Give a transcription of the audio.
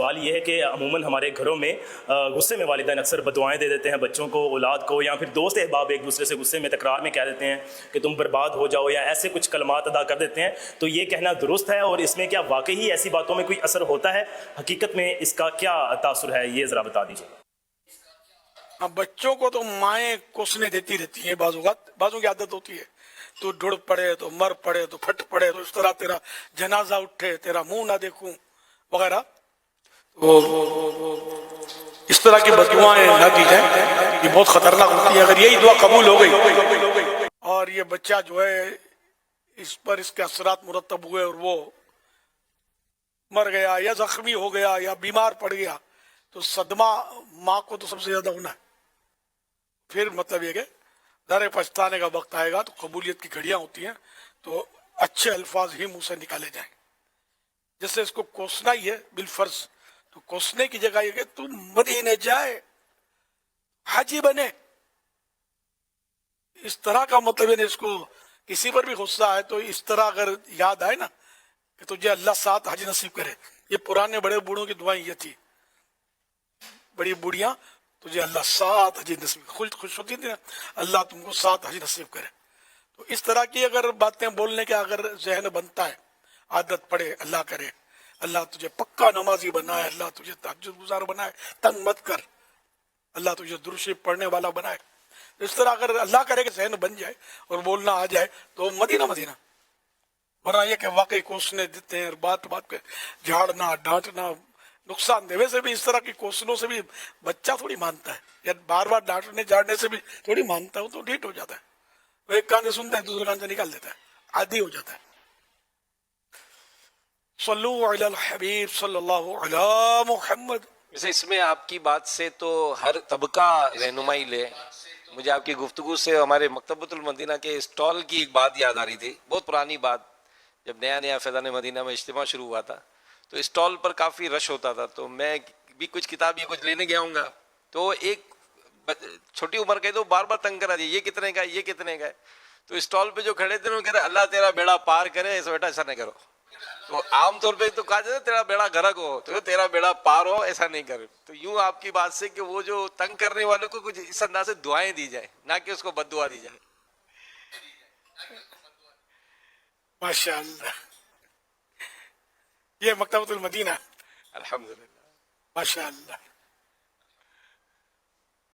سوال یہ ہے کہ عموماً ہمارے گھروں میں غصے میں والدین اکثر بددعائیں دے دیتے ہیں بچوں کو، اولاد کو، یا پھر دوست احباب ایک دوسرے سے غصے میں تکرار میں کہہ دیتے ہیں کہ تم برباد ہو جاؤ، یا ایسے کچھ کلمات ادا کر دیتے ہیں. تو یہ کہنا درست ہے؟ اور اس میں کیا واقعی ہی ایسی باتوں میں کوئی اثر ہوتا ہے؟ حقیقت میں اس کا کیا تاثر ہے، یہ ذرا بتا دیجیے. بچوں کو تو مائیں کوسنے دیتی رہتی ہیں، بعضوں کی عادت ہوتی ہے، تو ڈڑ پڑے تو مر پڑے تو پھٹ پڑے تو اس طرح تیرا جنازہ اٹھے، تیرا منہ نہ دیکھوں وغیرہ. اس طرح کی بددعائیں نہ دی جائیں، یہ بہت خطرناک ہوتی ہے. اگر یہی دعا قبول ہو گئی اور یہ بچہ جو ہے اس پر اس کے اثرات مرتب ہوئے اور وہ مر گیا یا زخمی ہو گیا یا بیمار پڑ گیا، تو صدمہ ماں کو تو سب سے زیادہ ہونا ہے. پھر مطلب یہ کہ ذرا پچھتانے کا وقت آئے گا، تو قبولیت کی گھڑیاں ہوتی ہیں، تو اچھے الفاظ ہی منہ سے نکالے جائیں. جیسے اس کو کوسنا ہی ہے بالفرض، تو کوسنے کی جگہ یہ کہ تو مدینے جائے، حاجی بنے، اس طرح کا مطلب ہے. اس کو کسی پر بھی غصہ ہے تو اس طرح اگر یاد آئے نا کہ تجھے اللہ 7 حج نصیب کرے. یہ پرانے بڑے بوڑھوں کی دعائیں یہ تھی، بڑی بوڑھیاں، تجھے اللہ 7 حج نصیب، خوش ہوتی تھی نا، اللہ تم کو 7 حج نصیب کرے. تو اس طرح کی اگر باتیں بولنے کا اگر ذہن بنتا ہے، عادت پڑے، اللہ کرے اللہ تجھے پکا نمازی بنائے، اللہ تجھے تہجد گزار بنائے، تنگ مت کر، اللہ تجھے درود شریف پڑھنے والا بنائے. اس طرح اگر اللہ کرے کہ ذہن بن جائے اور بولنا آ جائے تو مدینہ مدینہ. ورنہ یہ کہ واقعی کوسنے دیتے ہیں اور بات بات پہ جھاڑنا، ڈانٹنا نقصان دہ. ویسے بھی اس طرح کی کوسنوں سے بھی بچہ تھوڑی مانتا ہے، یا بار بار ڈانٹنے جھاڑنے سے بھی تھوڑی مانتا ہے، وہ تو ڈھیٹ ہو جاتا ہے. وہ ایک کان سے سنتا ہے دوسرے کان سے نکال دیتا ہے، عادی ہو جاتا ہے. صلو علی الحبیب صلی اللہ علی محمد. ویسے اس میں آپ کی بات سے تو ہر طبقہ رہنمائی لے. مجھے آپ کی گفتگو سے ہمارے مکتبۃ المدینہ کے اسٹال کی ایک بات یاد آ رہی تھی، بہت پرانی بات. جب نیا نیا فیضان مدینہ میں اجتماع شروع ہوا تھا تو اسٹال پر کافی رش ہوتا تھا، تو میں بھی کچھ کتاب یہ کچھ لینے گیا ہوں گا، تو ایک چھوٹی عمر کے تو بار بار تنگ کرا دیا، یہ کتنے کا ہے، یہ کتنے کا ہے. تو اسٹال پہ جو کھڑے تھے انہوں نے کہہ رہے اللہ تیرا بیڑا پار کرے، ایسا بیٹا ایسا نہ کرو. تو عام طور پہ تو کہا جاتا ہے تیرا بیڑا غرق ہو، تو تیرا بیڑا پار ہو، ایسا نہیں کرے. تو یوں آپ کی بات سے کہ وہ جو تنگ کرنے والوں کو کچھ اس انداز سے دعائیں دی جائیں، نہ کہ اس کو بد دعا دی جائے. ماشاء اللہ، یہ مکتبۃ المدینہ. الحمدللہ. ماشاء اللہ.